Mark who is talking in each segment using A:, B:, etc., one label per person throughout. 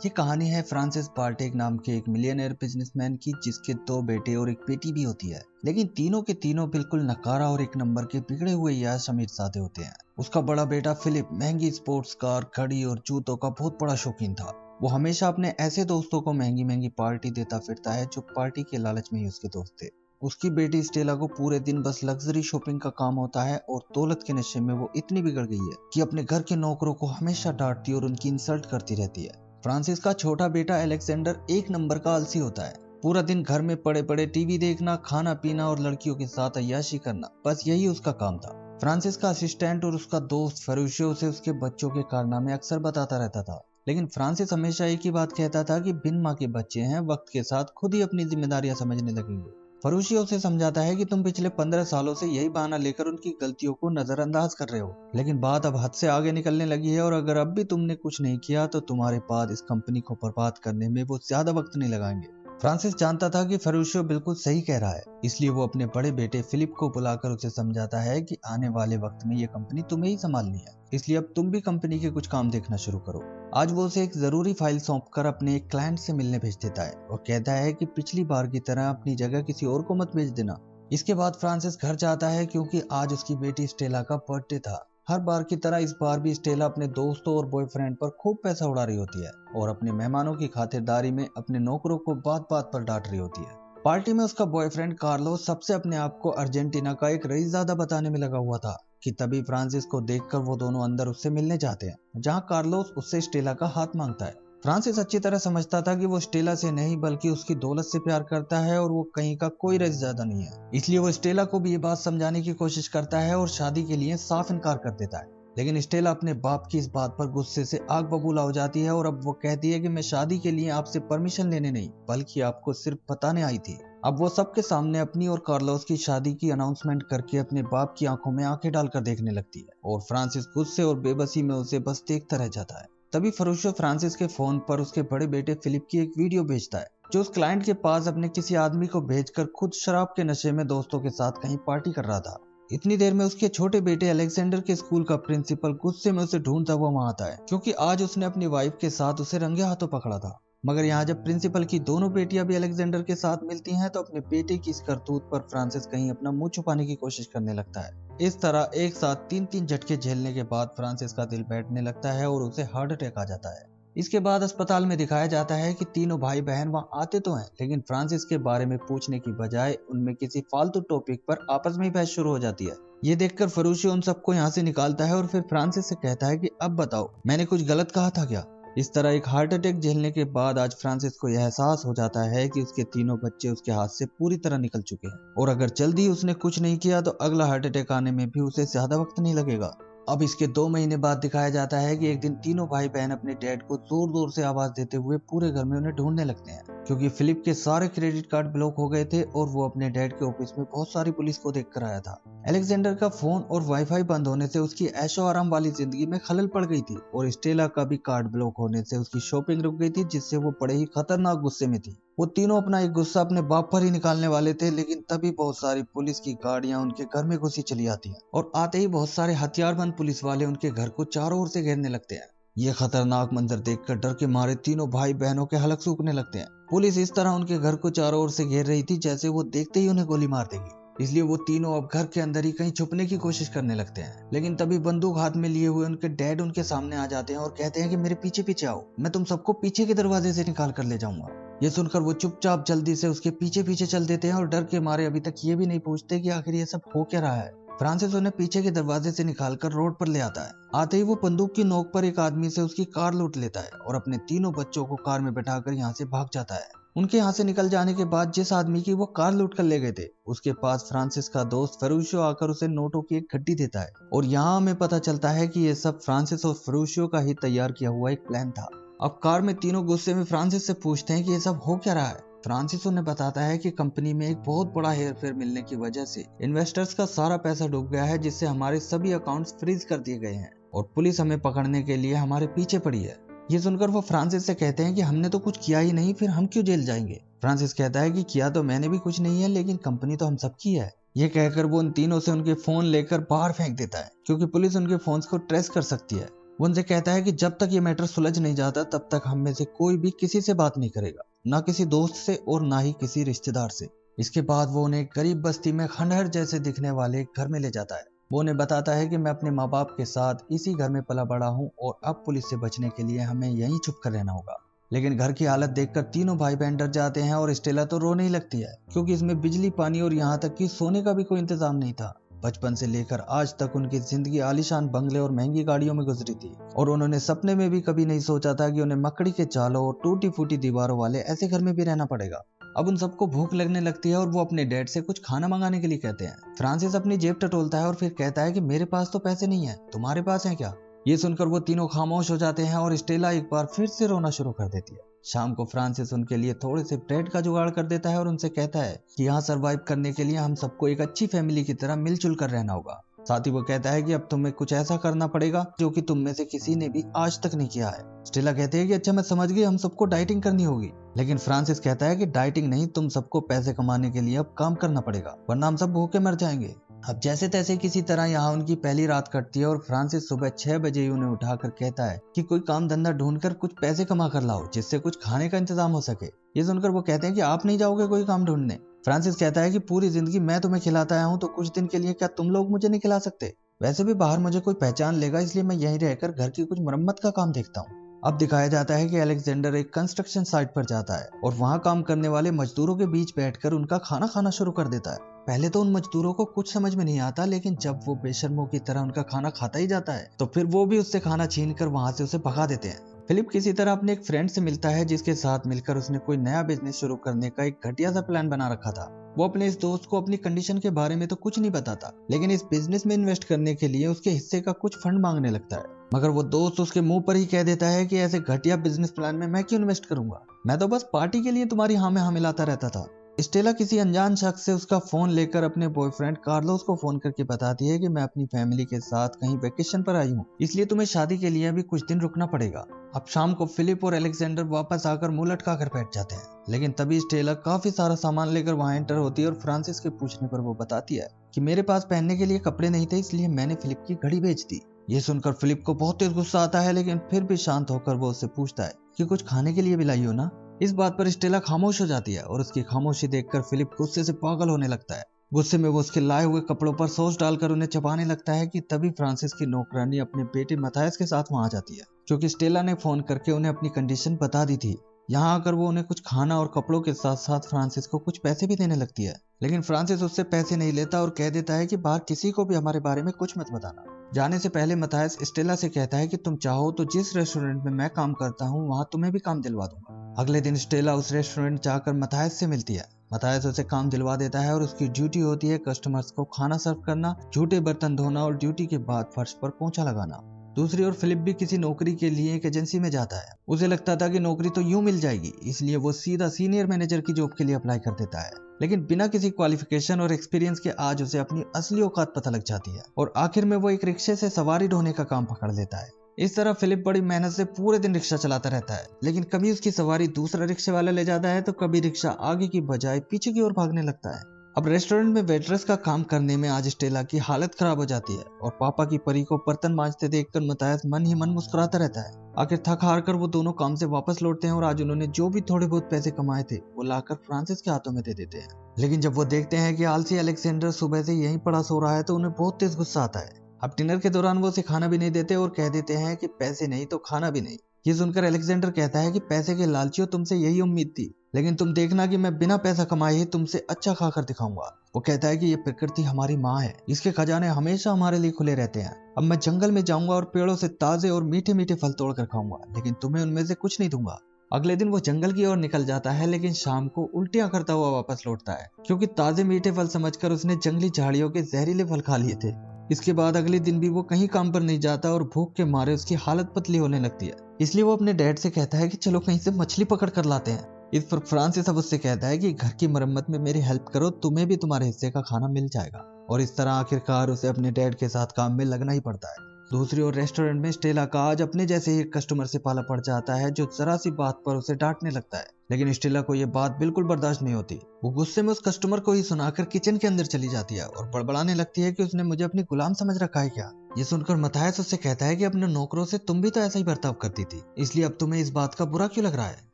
A: ये कहानी है फ्रांसिस बाल्टेक नाम के एक मिलियनेयर बिजनेसमैन की, जिसके 2 बेटे और एक बेटी भी होती है। लेकिन तीनों के तीनों बिल्कुल नकारा और एक नंबर के बिगड़े हुए याश अमीरजादे होते हैं। उसका बड़ा बेटा फिलिप महंगी स्पोर्ट्स कार, घड़ी और जूतों का बहुत बड़ा शौकीन था। वो हमेशा अपने ऐसे दोस्तों को महंगी महंगी पार्टी देता फिरता है जो पार्टी के लालच में ही उसके दोस्त थे। उसकी बेटी स्टेला को पूरे दिन बस लग्जरी शॉपिंग का काम होता है और दौलत के नशे में वो इतनी बिगड़ गई है कि अपने घर के नौकरों को हमेशा डांटती और उनकी इंसल्ट करती रहती है। फ्रांसिस का छोटा बेटा अलेक्जेंडर एक नंबर का आलसी होता है। पूरा दिन घर में पड़े पड़े टीवी देखना, खाना पीना और लड़कियों के साथ अय्याशी करना, बस यही उसका काम था। फ्रांसिस का असिस्टेंट और उसका दोस्त फरूशियो उसे उसके बच्चों के कारनामे अक्सर बताता रहता था। लेकिन फ्रांसिस हमेशा एक ही बात कहता था कि बिन माँ के बच्चे हैं, वक्त के साथ खुद ही अपनी जिम्मेदारियां समझने लगेंगे। फरूशियो उसे समझाता है कि तुम पिछले 15 सालों से यही बहाना लेकर उनकी गलतियों को नजरअंदाज कर रहे हो, लेकिन बात अब हद से आगे निकलने लगी है और अगर अब भी तुमने कुछ नहीं किया तो तुम्हारे बाद इस कंपनी को बर्बाद करने में वो ज्यादा वक्त नहीं लगाएंगे। फ्रांसिस जानता था कि फरूशियो बिल्कुल सही कह रहा है, इसलिए वो अपने बड़े बेटे फिलिप को बुलाकर उसे समझाता है कि आने वाले वक्त में ये कंपनी तुम्हें ही संभालनी है, इसलिए अब तुम भी कंपनी के कुछ काम देखना शुरू करो। आज वो उसे एक जरूरी फाइल सौंपकर अपने एक क्लाइंट से मिलने भेज देता है और कहता है कि पिछली बार की तरह अपनी जगह किसी और को मत भेज देना। इसके बाद फ्रांसिस घर जाता है क्योंकि आज उसकी बेटी स्टेला का बर्थडे था। हर बार की तरह इस बार भी स्टेला अपने दोस्तों और बॉयफ्रेंड पर खूब पैसा उड़ा रही होती है और अपने मेहमानों की खातिरदारी में अपने नौकरों को बात बात पर डांट रही होती है। पार्टी में उसका बॉयफ्रेंड कार्लोस सबसे अपने आप को अर्जेंटीना का एक रईसजादा बताने में लगा हुआ था कि तभी फ्रांसिस को देखकर वो दोनों अंदर उससे मिलने जाते हैं, जहां कार्लोस उससे स्टेला का हाथ मांगता है। फ्रांसिस अच्छी तरह समझता था कि वो स्टेला से नहीं बल्कि उसकी दौलत से प्यार करता है और वो कहीं का कोई रईसजादा नहीं है, इसलिए वो स्टेला को भी ये बात समझाने की कोशिश करता है और शादी के लिए साफ इनकार कर देता है। लेकिन स्टेला अपने बाप की इस बात पर गुस्से से आग बबूला हो जाती है और अब वो कहती है कि मैं शादी के लिए आपसे परमिशन लेने नहीं बल्कि आपको सिर्फ बताने आई थी। अब वो सबके सामने अपनी और कार्लोस की शादी की अनाउंसमेंट करके अपने बाप की आंखों में आंखें डालकर देखने लगती है और फ्रांसिस गुस्से और बेबसी में उसे बस देखता रह जाता है। तभी फरूशियो फ्रांसिस के फोन पर उसके बड़े बेटे फिलिप की एक वीडियो भेजता है, जो उस क्लाइंट के पास अपने किसी आदमी को भेजकर खुद शराब के नशे में दोस्तों के साथ कहीं पार्टी कर रहा था। इतनी देर में उसके छोटे बेटे अलेक्जेंडर के स्कूल का प्रिंसिपल गुस्से में उसे ढूंढता हुआ वहां आता है, क्योंकि आज उसने अपनी वाइफ के साथ उसे रंगे हाथों पकड़ा था। मगर यहाँ जब प्रिंसिपल की दोनों बेटियां भी अलेक्जेंडर के साथ मिलती हैं तो अपने बेटे की इस करतूत पर फ्रांसिस कहीं अपना मुंह छुपाने की कोशिश करने लगता है। इस तरह एक साथ 3-3 झटके झेलने के बाद फ्रांसिस का दिल बैठने लगता है और उसे हार्ट अटैक आ जाता है। इसके बाद अस्पताल में दिखाया जाता है कि तीनों भाई बहन वहां आते तो हैं, लेकिन फ्रांसिस के बारे में पूछने की बजाय उनमें किसी फालतू टॉपिक पर आपस में ही बहस शुरू हो जाती है। ये देखकर फरूशियो उन सबको यहाँ से निकालता है और फिर फ्रांसिस से कहता है कि अब बताओ, मैंने कुछ गलत कहा था क्या? इस तरह एक हार्ट अटैक झेलने के बाद आज फ्रांसिस को यह एहसास हो जाता है कि उसके तीनों बच्चे उसके हाथ से पूरी तरह निकल चुके हैं और अगर जल्दी उसने कुछ नहीं किया तो अगला हार्ट अटैक आने में भी उसे ज्यादा वक्त नहीं लगेगा। अब इसके 2 महीने बाद दिखाया जाता है कि एक दिन तीनों भाई बहन अपने डैड को जोर जोर से आवाज देते हुए पूरे घर में उन्हें ढूंढने लगते हैं, क्योंकि फिलिप के सारे क्रेडिट कार्ड ब्लॉक हो गए थे और वो अपने डैड के ऑफिस में बहुत सारी पुलिस को देखकर आया था। अलेक्जेंडर का फोन और वाईफाई बंद होने से उसकी ऐशो आराम वाली जिंदगी में खलल पड़ गई थी और स्टेला का भी कार्ड ब्लॉक होने से उसकी शॉपिंग रुक गई थी, जिससे वो बड़े ही खतरनाक गुस्से में थी। वो तीनों अपना एक गुस्सा अपने बाप पर ही निकालने वाले थे, लेकिन तभी बहुत सारी पुलिस की गाड़ियां उनके घर में घुसी चली आती हैं और आते ही बहुत सारे हथियारबंद पुलिस वाले उनके घर को चारों ओर से घेरने लगते हैं। ये खतरनाक मंजर देखकर डर के मारे तीनों भाई बहनों के हलक सूखने लगते हैं। पुलिस इस तरह उनके घर को चारों ओर से घेर रही थी जैसे वो देखते ही उन्हें गोली मार देगी, इसलिए वो तीनों अब घर के अंदर ही कहीं छुपने की कोशिश करने लगते हैं। लेकिन तभी बंदूक हाथ में लिए हुए उनके डैड उनके सामने आ जाते हैं और कहते हैं कि मेरे पीछे पीछे आओ, मैं तुम सबको पीछे के दरवाजे से निकाल कर ले जाऊंगा। ये सुनकर वो चुपचाप जल्दी से उसके पीछे पीछे चल देते हैं और डर के मारे अभी तक ये भी नहीं पूछते कि आखिर ये सब हो क्या रहा है। फ्रांसिस उन्हें पीछे के दरवाजे से निकालकर रोड पर ले आता है। आते ही वो बंदूक की नोक पर एक आदमी से उसकी कार लूट लेता है और अपने तीनों बच्चों को कार में बैठाकर यहाँ से भाग जाता है। उनके यहाँ से निकल जाने के बाद जिस आदमी की वो कार लूट कर ले गए थे, उसके पास फ्रांसिस का दोस्त फरूशियो आकर उसे नोटों की एक गड्डी देता है और यहाँ हमें पता चलता है कि ये सब फ्रांसिस और फरूशियो का ही तैयार किया हुआ एक प्लान था। अब कार में तीनों गुस्से में फ्रांसिस से पूछते हैं कि ये सब हो क्या रहा है। फ्रांसिस उन्हें बताता है कि कंपनी में एक बहुत बड़ा हेयर फेयर मिलने की वजह से इन्वेस्टर्स का सारा पैसा डूब गया है, जिससे हमारे सभी अकाउंट्स फ्रीज कर दिए गए हैं और पुलिस हमें पकड़ने के लिए हमारे पीछे पड़ी है। ये सुनकर वो फ्रांसिस से कहते हैं कि हमने तो कुछ किया ही नहीं, फिर हम क्यों जेल जाएंगे। फ्रांसिस कहता है कि किया तो मैंने भी कुछ नहीं है, लेकिन कंपनी तो हम सबकी है। ये कहकर वो उन तीनों से उनके फोन लेकर बाहर फेंक देता है, क्योंकि पुलिस उनके फोन्स को ट्रेस कर सकती है। वो उनसे कहता है कि जब तक ये मैटर सुलझ नहीं जाता तब तक हम में से कोई भी किसी से बात नहीं करेगा, ना किसी दोस्त से और ना ही किसी रिश्तेदार से। इसके बाद वो उन्हें गरीब बस्ती में खंडहर जैसे दिखने वाले घर में ले जाता है। वो उन्हें बताता है कि मैं अपने माँ बाप के साथ इसी घर में पला बड़ा हूँ और अब पुलिस से बचने के लिए हमें यहीं छुप कर रहना होगा। लेकिन घर की हालत देखकर तीनों भाई बहन डर जाते हैं और स्टेला तो रोने ही लगती है, क्योंकि इसमें बिजली, पानी और यहाँ तक कि सोने का भी कोई इंतजाम नहीं था। बचपन से लेकर आज तक उनकी जिंदगी आलीशान बंगले और महंगी गाड़ियों में गुजरी थी और उन्होंने सपने में भी कभी नहीं सोचा था कि उन्हें मकड़ी के चालों और टूटी फूटी दीवारों वाले ऐसे घर में भी रहना पड़ेगा। अब उन सबको भूख लगने लगती है और वो अपने डैड से कुछ खाना मंगाने के लिए कहते हैं। फ्रांसिस अपनी जेब टटोलता है और फिर कहता है कि मेरे पास तो पैसे नहीं है, तुम्हारे पास है क्या? ये सुनकर वो तीनों खामोश हो जाते हैं और स्टेला एक बार फिर से रोना शुरू कर देती है। शाम को फ्रांसिस उनके लिए थोड़े से ब्रेड का जुगाड़ कर देता है और उनसे कहता है कि यहाँ सरवाइव करने के लिए हम सबको एक अच्छी फैमिली की तरह मिलजुल कर रहना होगा। साथ ही वो कहता है कि अब तुम्हें कुछ ऐसा करना पड़ेगा जो कि तुम में से किसी ने भी आज तक नहीं किया है। स्टेला कहते हैं कि अच्छा मैं समझ गई, हम सबको डाइटिंग करनी होगी। लेकिन फ्रांसिस कहता है कि डाइटिंग नहीं, तुम सबको पैसे कमाने के लिए अब काम करना पड़ेगा, वरना हम सब भूखे मर जाएंगे। अब जैसे तैसे किसी तरह यहाँ उनकी पहली रात कटती है और फ्रांसिस सुबह 6 बजे ही उन्हें उठाकर कहता है कि कोई काम धंधा ढूंढकर कुछ पैसे कमा कर लाओ जिससे कुछ खाने का इंतजाम हो सके। ये सुनकर वो कहते हैं कि आप नहीं जाओगे कोई काम ढूंढने? फ्रांसिस कहता है कि पूरी जिंदगी मैं तुम्हें खिलाता आया हूँ, तो कुछ दिन के लिए क्या तुम लोग मुझे नहीं खिला सकते? वैसे भी बाहर मुझे कोई पहचान लेगा, इसलिए मैं यहीं रहकर घर की कुछ मरम्मत का काम देखता हूँ। अब दिखाया जाता है कि अलेक्जेंडर एक कंस्ट्रक्शन साइट पर जाता है और वहाँ काम करने वाले मजदूरों के बीच बैठकर उनका खाना खाना शुरू कर देता है। पहले तो उन मजदूरों को कुछ समझ में नहीं आता, लेकिन जब वो बेशर्मों की तरह उनका खाना खाता ही जाता है तो फिर वो भी उससे खाना छीन कर वहां से उसे भगा देते हैं। फिलिप किसी तरह अपने एक फ्रेंड से मिलता है जिसके साथ मिलकर उसने कोई नया बिजनेस शुरू करने का एक घटिया सा प्लान बना रखा था। वो अपने इस दोस्त को अपनी कंडीशन के बारे में तो कुछ नहीं बताता, लेकिन इस बिजनेस में इन्वेस्ट करने के लिए उसके हिस्से का कुछ फंड मांगने लगता है। मगर वो दोस्त उसके मुंह पर ही कह देता है कि ऐसे घटिया बिजनेस प्लान में मैं क्यों इन्वेस्ट करूंगा, मैं तो बस पार्टी के लिए तुम्हारी हाँ में हाँ मिलाता रहता था। स्टेला किसी अनजान शख्स से उसका फोन लेकर अपने बॉयफ्रेंड कार्लोस को फोन करके बताती है कि मैं अपनी फैमिली के साथ कहीं वेकेशन पर आई हूँ, इसलिए तुम्हें शादी के लिए अभी कुछ दिन रुकना पड़ेगा। अब शाम को फिलिप और अलेक्जेंडर वापस आकर मुंह लटका कर बैठ जाते हैं, लेकिन तभी स्टेला काफी सारा सामान लेकर वहां एंटर होती है और फ्रांसिस के पूछने पर वो बताती है कि मेरे पास पहनने के लिए कपड़े नहीं थे, इसलिए मैंने फिलिप की घड़ी बेच दी। ये सुनकर फिलिप को बहुत तेज गुस्सा आता है, लेकिन फिर भी शांत होकर वो उससे पूछता है कि कुछ खाने के लिए भी लाई हो ना। इस बात पर स्टेला खामोश हो जाती है और उसकी खामोशी देखकर फिलिप गुस्से से पागल होने लगता है। गुस्से में वो उसके लाए हुए कपड़ों पर सॉस डालकर उन्हें चबाने लगता है कि तभी फ्रांसिस की नौकरानी अपने बेटे मथायस के साथ वहां आ जाती है, क्योंकि स्टेला ने फोन करके उन्हें अपनी कंडीशन बता दी थी। यहाँ आकर वो उन्हें कुछ खाना और कपड़ों के साथ साथ फ्रांसिस को कुछ पैसे भी देने लगती है, लेकिन फ्रांसिस उससे पैसे नहीं लेता और कह देता है कि बाहर किसी को भी हमारे बारे में कुछ मत बताना। जाने से पहले मथायस स्टेला से कहता है कि तुम चाहो तो जिस रेस्टोरेंट में मैं काम करता हूँ वहां तुम्हें भी काम दिलवा दूंगा। अगले दिन स्टेला उस रेस्टोरेंट जाकर मथायस से मिलती है। मथायस उसे काम दिलवा देता है और उसकी ड्यूटी होती है कस्टमर्स को खाना सर्व करना, झूठे बर्तन धोना और ड्यूटी के बाद फर्श पर पोंछा लगाना। दूसरी ओर फिलिप भी किसी नौकरी के लिए एक एजेंसी में जाता है। उसे लगता था कि नौकरी तो यूं मिल जाएगी, इसलिए वो सीधा सीनियर मैनेजर की जॉब के लिए अप्लाई कर देता है, लेकिन बिना किसी क्वालिफिकेशन और एक्सपीरियंस के आज उसे अपनी असली औकात पता लग जाती है और आखिर में वो एक रिक्शे से सवारी ढोने का काम पकड़ लेता है। इस तरह फिलिप बड़ी मेहनत से पूरे दिन रिक्शा चलाता रहता है, लेकिन कभी उसकी सवारी दूसरा रिक्शे वाला ले जाता है तो कभी रिक्शा आगे की बजाय पीछे की ओर भागने लगता है। अब रेस्टोरेंट में वेट्रेस का काम करने में आज स्टेला की हालत खराब हो जाती है और पापा की परी को बर्तन मांजते देखकर मथायस मन ही मन मुस्कुराता रहता है। आखिर थक हार कर वो दोनों काम से वापस लौटते हैं और आज उन्होंने जो भी थोड़े बहुत पैसे कमाए थे वो लाकर फ्रांसिस के हाथों में दे देते हैं। लेकिन जब वो देखते हैं कि आलसी अलेक्जेंडर सुबह से यहीं पड़ा सो रहा है तो उन्हें बहुत तेज गुस्सा आता है। अब डिनर के दौरान वो उसे खाना भी नहीं देते और कह देते हैं कि पैसे नहीं तो खाना भी नहीं। ये सुनकर अलेक्जेंडर कहता है कि पैसे के लालचियों तुमसे यही उम्मीद थी, लेकिन तुम देखना कि मैं बिना पैसा कमाए ही तुमसे अच्छा खाकर दिखाऊंगा। वो कहता है कि ये प्रकृति हमारी माँ है, इसके खजाने हमेशा हमारे लिए खुले रहते हैं। अब मैं जंगल में जाऊंगा और पेड़ों से ताजे और मीठे मीठे फल तोड़ कर खाऊंगा, लेकिन तुम्हें उनमें से कुछ नहीं दूंगा। अगले दिन वो जंगल की ओर निकल जाता है, लेकिन शाम को उल्टियां करता हुआ वापस लौटता है, क्योंकि ताजे मीठे फल समझकर उसने जंगली झाड़ियों के जहरीले फल खा लिए थे। इसके बाद अगले दिन भी वो कहीं काम पर नहीं जाता और भूख के मारे उसकी हालत पतली होने लगती है, इसलिए वो अपने डैड से कहता है कि चलो कहीं से मछली पकड़ कर लाते हैं। इस पर फ्रांसिस अब उससे कहता है कि घर की मरम्मत में मेरी हेल्प करो, तुम्हें भी तुम्हारे हिस्से का खाना मिल जाएगा। और इस तरह आखिरकार उसे अपने डैड के साथ काम में लगना ही पड़ता है। दूसरी ओर रेस्टोरेंट में स्टेला का आज अपने जैसे ही कस्टमर से पाला पड़ जाता है जो जरा सी बात पर उसे डांटने लगता है, लेकिन स्टेला को यह बात बिल्कुल बर्दाश्त नहीं होती। वो गुस्से में उस कस्टमर को ही सुनाकर किचन के अंदर चली जाती है और बड़बड़ाने लगती है कि उसने मुझे अपनी गुलाम समझ रखा है क्या। ये सुनकर मथायस उससे कहता है कि अपने नौकरों से तुम भी तो ऐसा ही बर्ताव करती थी, इसलिए अब तुम्हें इस बात का बुरा क्यों लग रहा है।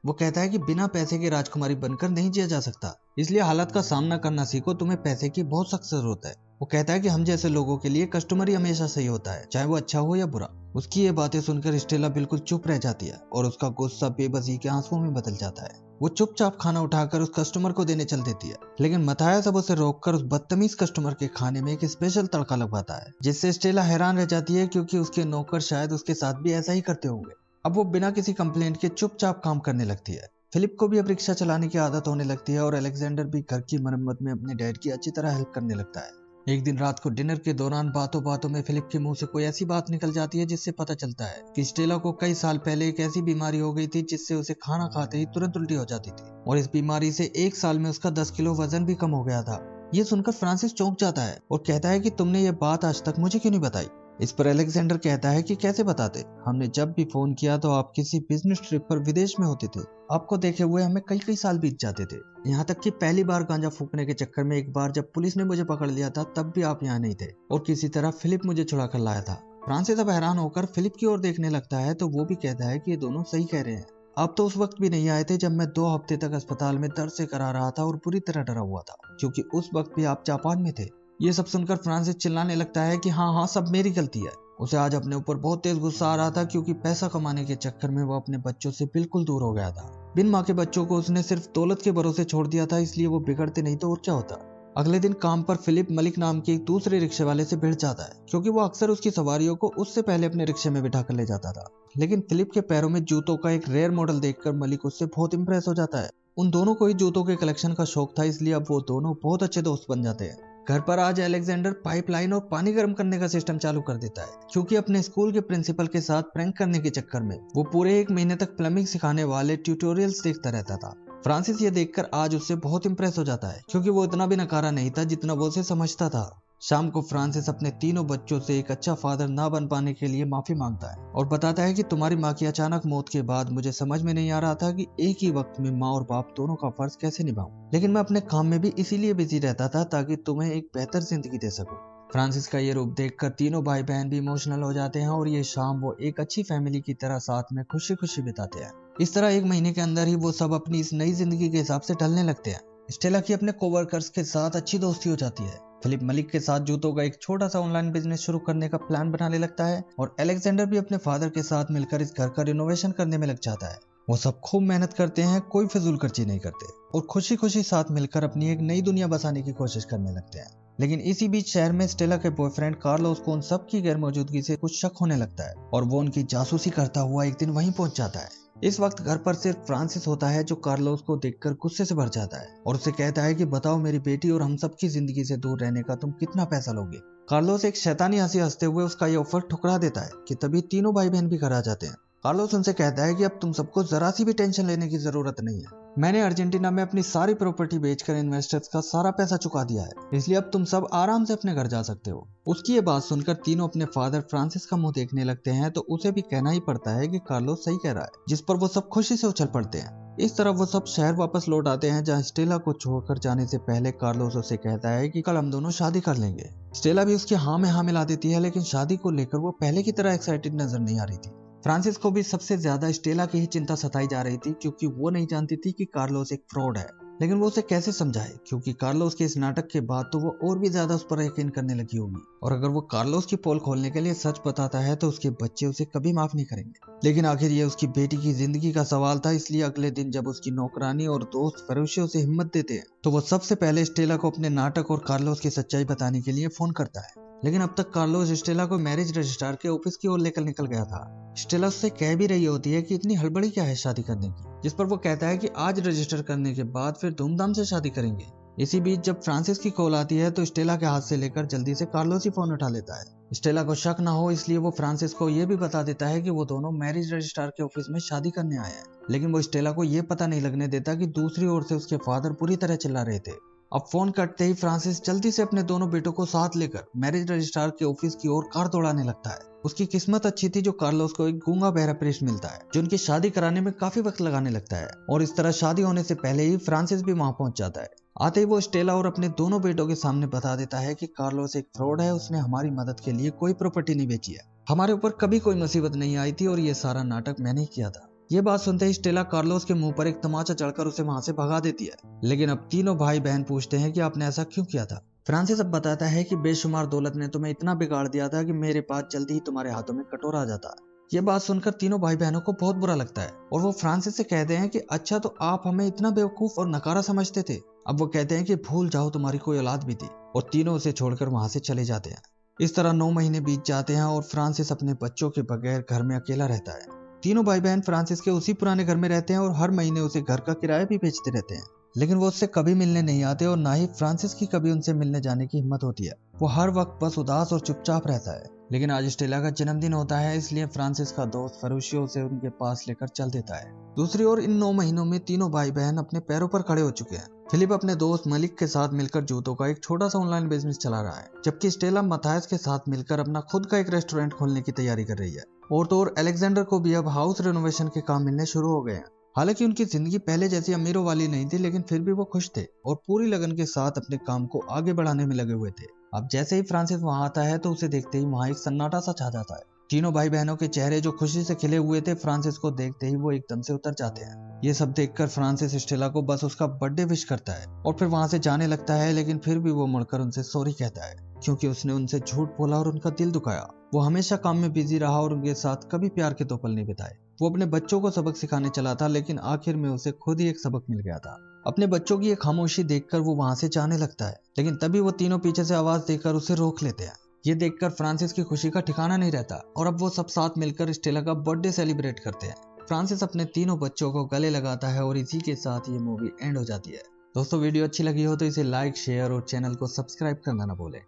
A: वो कहता है कि बिना पैसे के राजकुमारी बनकर नहीं जिया जा सकता, इसलिए हालात का सामना करना सीखो, तुम्हें पैसे की बहुत सख्त जरूरत है। वो कहता है कि हम जैसे लोगों के लिए कस्टमर ही हमेशा सही होता है, चाहे वो अच्छा हो या बुरा। उसकी ये बातें सुनकर स्टेला बिल्कुल चुप रह जाती है और उसका गुस्सा बेबसी के आंसुओं में बदल जाता है। वो चुपचाप खाना उठाकर उस कस्टमर को देने चल देती है, लेकिन मथायस अब उसे रोककर उस बदतमीज कस्टमर के खाने में एक स्पेशल तड़का लगवाता है, जिससे स्टेला हैरान रह जाती है क्योंकि उसके नौकर शायद उसके साथ भी ऐसा ही करते होंगे। अब वो बिना किसी कंप्लेंट के चुपचाप काम करने लगती है। फिलिप को भी अब रिक्शा चलाने की आदत होने लगती है और अलेक्जेंडर भी घर की मरम्मत में अपने डैड की अच्छी तरह हेल्प करने लगता है। एक दिन रात को डिनर के दौरान बातों बातों में फिलिप के मुंह से कोई ऐसी बात निकल जाती है जिससे पता चलता है कि स्टेला को कई साल पहले एक ऐसी बीमारी हो गई थी जिससे उसे खाना खाते ही तुरंत उल्टी हो जाती थी, और इस बीमारी से एक साल में उसका 10 किलो वजन भी कम हो गया था। ये सुनकर फ्रांसिस चौंक जाता है और कहता है कि तुमने ये बात आज तक मुझे क्यों नहीं बताई। इस पर अलेक्जेंडर कहता है कि कैसे बताते, हमने जब भी फोन किया तो आप किसी बिजनेस ट्रिप पर विदेश में होते थे, आपको देखे हुए हमें कई कई साल बीत जाते थे। यहाँ तक कि पहली बार गांजा फूकने के चक्कर में एक बार जब पुलिस ने मुझे पकड़ लिया था तब भी आप यहाँ नहीं थे और किसी तरह फिलिप मुझे छुड़ा कर लाया था। फ्रांसिस अब हैरान होकर फिलिप की ओर देखने लगता है तो वो भी कहता है कि ये दोनों सही कह रहे हैं, आप तो उस वक्त भी नहीं आए थे जब मैं 2 हफ्ते तक अस्पताल में दर्द से करा रहा था और पूरी तरह डरा हुआ था, क्योंकि उस वक्त भी आप जापान में थे। ये सब सुनकर फ्रांसिस चिल्लाने लगता है कि हाँ हाँ सब मेरी गलती है। उसे आज अपने ऊपर बहुत तेज गुस्सा आ रहा था क्योंकि पैसा कमाने के चक्कर में वो अपने बच्चों से बिल्कुल दूर हो गया था। बिन माँ के बच्चों को उसने सिर्फ दौलत के भरोसे छोड़ दिया था, इसलिए वो बिगड़ते नहीं तो और क्या होता। अगले दिन काम पर फिलिप मलिक नाम के एक दूसरे रिक्शे वाले से भिड़ जाता है क्योंकि वो अक्सर उसकी सवारियों को उससे पहले अपने रिक्शे में बिठा कर ले जाता था। लेकिन फिलिप के पैरों में जूतों का एक रेयर मॉडल देखकर मलिक उससे बहुत इंप्रेस हो जाता है। उन दोनों को ही जूतों के कलेक्शन का शौक था, इसलिए अब वो दोनों बहुत अच्छे दोस्त बन जाते हैं। घर पर आज अलेक्जेंडर पाइपलाइन और पानी गर्म करने का सिस्टम चालू कर देता है क्योंकि अपने स्कूल के प्रिंसिपल के साथ प्रैंक करने के चक्कर में वो पूरे 1 महीने तक प्लम्बिंग सिखाने वाले ट्यूटोरियल्स देखता रहता था। फ्रांसिस ये देखकर आज उससे बहुत इंप्रेस हो जाता है क्योंकि वो इतना भी नकारा नहीं था जितना वो उसे समझता था। शाम को फ्रांसिस अपने तीनों बच्चों से एक अच्छा फादर ना बन पाने के लिए माफी मांगता है और बताता है कि तुम्हारी माँ की अचानक मौत के बाद मुझे समझ में नहीं आ रहा था कि एक ही वक्त में माँ और बाप दोनों का फर्ज कैसे निभाऊं, लेकिन मैं अपने काम में भी इसीलिए बिजी रहता था ताकि तुम्हें एक बेहतर जिंदगी दे सकूं। फ्रांसिस का ये रूप देखकर तीनों भाई बहन भी इमोशनल हो जाते हैं और ये शाम वो एक अच्छी फैमिली की तरह साथ में खुशी खुशी बिताते हैं। इस तरह 1 महीने के अंदर ही वो सब अपनी इस नई जिंदगी के हिसाब से ढलने लगते हैं। स्टेला की अपने कोवर्कर्स के साथ अच्छी दोस्ती हो जाती है। फिलिप मलिक के साथ जूतों का एक छोटा सा ऑनलाइन बिजनेस शुरू करने का प्लान बनाने लगता है और अलेक्जेंडर भी अपने फादर के साथ मिलकर इस घर का रिनोवेशन करने में लग जाता है। वो सब खूब मेहनत करते हैं, कोई फिजूल खर्ची नहीं करते और खुशी खुशी साथ मिलकर अपनी एक नई दुनिया बसाने की कोशिश करने लगते हैं। लेकिन इसी बीच शहर में स्टेला के बॉयफ्रेंड कार्लोस को उन सब की गैर मौजूदगी से कुछ शक होने लगता है और वो उनकी जासूसी करता हुआ एक दिन वहीं पहुंच जाता है। इस वक्त घर पर सिर्फ फ्रांसिस होता है जो कार्लोस को देखकर गुस्से से भर जाता है और उसे कहता है कि बताओ मेरी बेटी और हम सब की जिंदगी से दूर रहने का तुम कितना पैसा लोगे। कार्लोस एक शैतानी हंसी हंसते हुए उसका ये ऑफर ठुकरा देता है कि तभी तीनों भाई बहन भी घर आ जाते हैं। कार्लोस उनसे कहता है कि अब तुम सबको जरा सी भी टेंशन लेने की जरूरत नहीं है, मैंने अर्जेंटीना में अपनी सारी प्रॉपर्टी बेचकर इन्वेस्टर्स का सारा पैसा चुका दिया है, इसलिए अब तुम सब आराम से अपने घर जा सकते हो। उसकी ये बात सुनकर तीनों अपने फादर फ्रांसिस का मुंह देखने लगते हैं तो उसे भी कहना ही पड़ता है कि कार्लोस सही कह रहा है, जिस पर वो सब खुशी से उछल पड़ते हैं। इस तरह वो सब शहर वापस लौट आते हैं जहाँ स्टेला को छोड़कर जाने से पहले कार्लोस उसे कहता है कि कल हम दोनों शादी कर लेंगे। स्टेला भी उसकी हाँ में हाँ मिला देती है, लेकिन शादी को लेकर वो पहले की तरह एक्साइटेड नजर नहीं आ रही थी। फ्रांसिस को भी सबसे ज्यादा स्टेला की ही चिंता सताई जा रही थी क्योंकि वो नहीं जानती थी कि कार्लोस एक फ्रॉड है, लेकिन वो उसे कैसे समझाए क्योंकि कार्लोस के इस नाटक के बाद तो वो और भी ज्यादा उस पर यकीन करने लगी होगी और अगर वो कार्लोस की पोल खोलने के लिए सच बताता है तो उसके बच्चे उसे कभी माफ नहीं करेंगे। लेकिन आखिर ये उसकी बेटी की जिंदगी का सवाल था, इसलिए अगले दिन जब उसकी नौकरानी और दोस्त फरोशियों से हिम्मत देते हैं तो वो सबसे पहले स्टेला को अपने नाटक और कार्लोस की सच्चाई बताने के लिए फोन करता है। लेकिन अब तक कार्लोस स्टेला को मैरिज रजिस्ट्रार के ऑफिस की ओर लेकर निकल गया था। स्टेला उससे कह भी रही होती है कि इतनी हड़बड़ी क्या है शादी करने की, जिस पर वो कहता है कि आज रजिस्टर करने के बाद फिर धूमधाम से शादी करेंगे। इसी बीच जब फ्रांसिस की कॉल आती है तो स्टेला के हाथ से लेकर जल्दी से कार्लोस ही फोन उठा लेता है। स्टेला को शक ना हो इसलिए वो फ्रांसिस को ये भी बता देता है कि वो दोनों मैरिज रजिस्ट्रार के ऑफिस में शादी करने आए हैं, लेकिन वो स्टेला को ये पता नहीं लगने देता कि दूसरी ओर से उसके फादर पूरी तरह चिल्ला रहे थे। अब फोन कटते ही फ्रांसिस जल्दी से अपने दोनों बेटों को साथ लेकर मैरिज रजिस्ट्रार के ऑफिस की ओर कार दौड़ाने लगता है। उसकी किस्मत अच्छी थी जो कार्लोस को एक गूंगा बहरा प्रीस्ट मिलता है जो उनकी शादी कराने में काफी वक्त लगाने लगता है और इस तरह शादी होने से पहले ही फ्रांसिस भी वहां पहुंच जाता है। आते ही वो स्टेला और अपने दोनों बेटों के सामने बता देता है कि कार्लोस एक फ्रॉड है, उसने हमारी मदद के लिए कोई प्रॉपर्टी नहीं बेची है, हमारे ऊपर कभी कोई मुसीबत नहीं आई थी और ये सारा नाटक मैंने ही किया था। ये बात सुनते ही स्टेला कार्लोस के मुंह पर एक तमाचा चढ़कर उसे वहां से भगा देती है। लेकिन अब तीनों भाई बहन पूछते हैं कि आपने ऐसा क्यों किया था। फ्रांसिस अब बताता है कि बेशुमार दौलत ने तुम्हें इतना बिगाड़ दिया था कि मेरे पास जल्दी ही तुम्हारे हाथों में कटोरा आ जाता। ये बात सुनकर तीनों भाई बहनों को बहुत बुरा लगता है और वो फ्रांसिस से कहते हैं कि अच्छा तो आप हमें इतना बेवकूफ और नकारा समझते थे। अब वो कहते हैं कि भूल जाओ तुम्हारी कोई औलाद भी थी, और तीनों उसे छोड़कर वहां से चले जाते हैं। इस तरह 9 महीने बीत जाते हैं और फ्रांसिस अपने बच्चों के बगैर घर में अकेला रहता है। तीनों भाई बहन फ्रांसिस के उसी पुराने घर में रहते हैं और हर महीने उसे घर का किराया भी भेजते रहते हैं, लेकिन वो उससे कभी मिलने नहीं आते और ना ही फ्रांसिस की कभी उनसे मिलने जाने की हिम्मत होती है। वो हर वक्त बस उदास और चुपचाप रहता है। लेकिन आज स्टेला का जन्मदिन होता है, इसलिए फ्रांसिस का दोस्त फरूशियो उसे उनके पास लेकर चल देता है। दूसरी ओर इन 9 महीनों में तीनों भाई बहन अपने पैरों पर खड़े हो चुके हैं। फिलिप अपने दोस्त मलिक के साथ मिलकर जूतों का एक छोटा सा ऑनलाइन बिजनेस चला रहा है, जबकि स्टेला मथायस के साथ मिलकर अपना खुद का एक रेस्टोरेंट खोलने की तैयारी कर रही है। और तो और अलेक्जेंडर को भी अब हाउस रेनोवेशन के काम मिलने शुरू हो गए हैं। हालांकि उनकी जिंदगी पहले जैसी अमीरों वाली नहीं थी, लेकिन फिर भी वो खुश थे और पूरी लगन के साथ अपने काम को आगे बढ़ाने में लगे हुए थे। अब जैसे ही फ्रांसिस वहां आता है तो उसे देखते ही वहां एक सन्नाटा सा छा जाता है। तीनों भाई बहनों के चेहरे जो खुशी से खिले हुए थे, फ्रांसिस को देखते ही वो एकदम से उतर जाते हैं। ये सब देखकर फ्रांसिस स्टेला को बस उसका बर्थडे विश करता है और फिर वहां से जाने लगता है, लेकिन फिर भी वो मुड़कर उनसे सॉरी कहता है क्योंकि उसने उनसे झूठ बोला और उनका दिल दुखाया। वो हमेशा काम में बिजी रहा और उनके साथ कभी प्यार के 2 पल नहीं बिताए। वो अपने बच्चों को सबक सिखाने चला था, लेकिन आखिर में उसे खुद ही एक सबक मिल गया था। अपने बच्चों की एक खामोशी देखकर वो वहां से जाने लगता है, लेकिन तभी वो तीनों पीछे से आवाज देकर उसे रोक लेते हैं। ये देखकर फ्रांसिस की खुशी का ठिकाना नहीं रहता और अब वो सब साथ मिलकर स्टेला का बर्थडे सेलिब्रेट करते हैं। फ्रांसिस अपने तीनों बच्चों को गले लगाता है और इसी के साथ ये मूवी एंड हो जाती है। दोस्तों वीडियो अच्छी लगी हो तो इसे लाइक, शेयर और चैनल को सब्सक्राइब करना ना भूलें।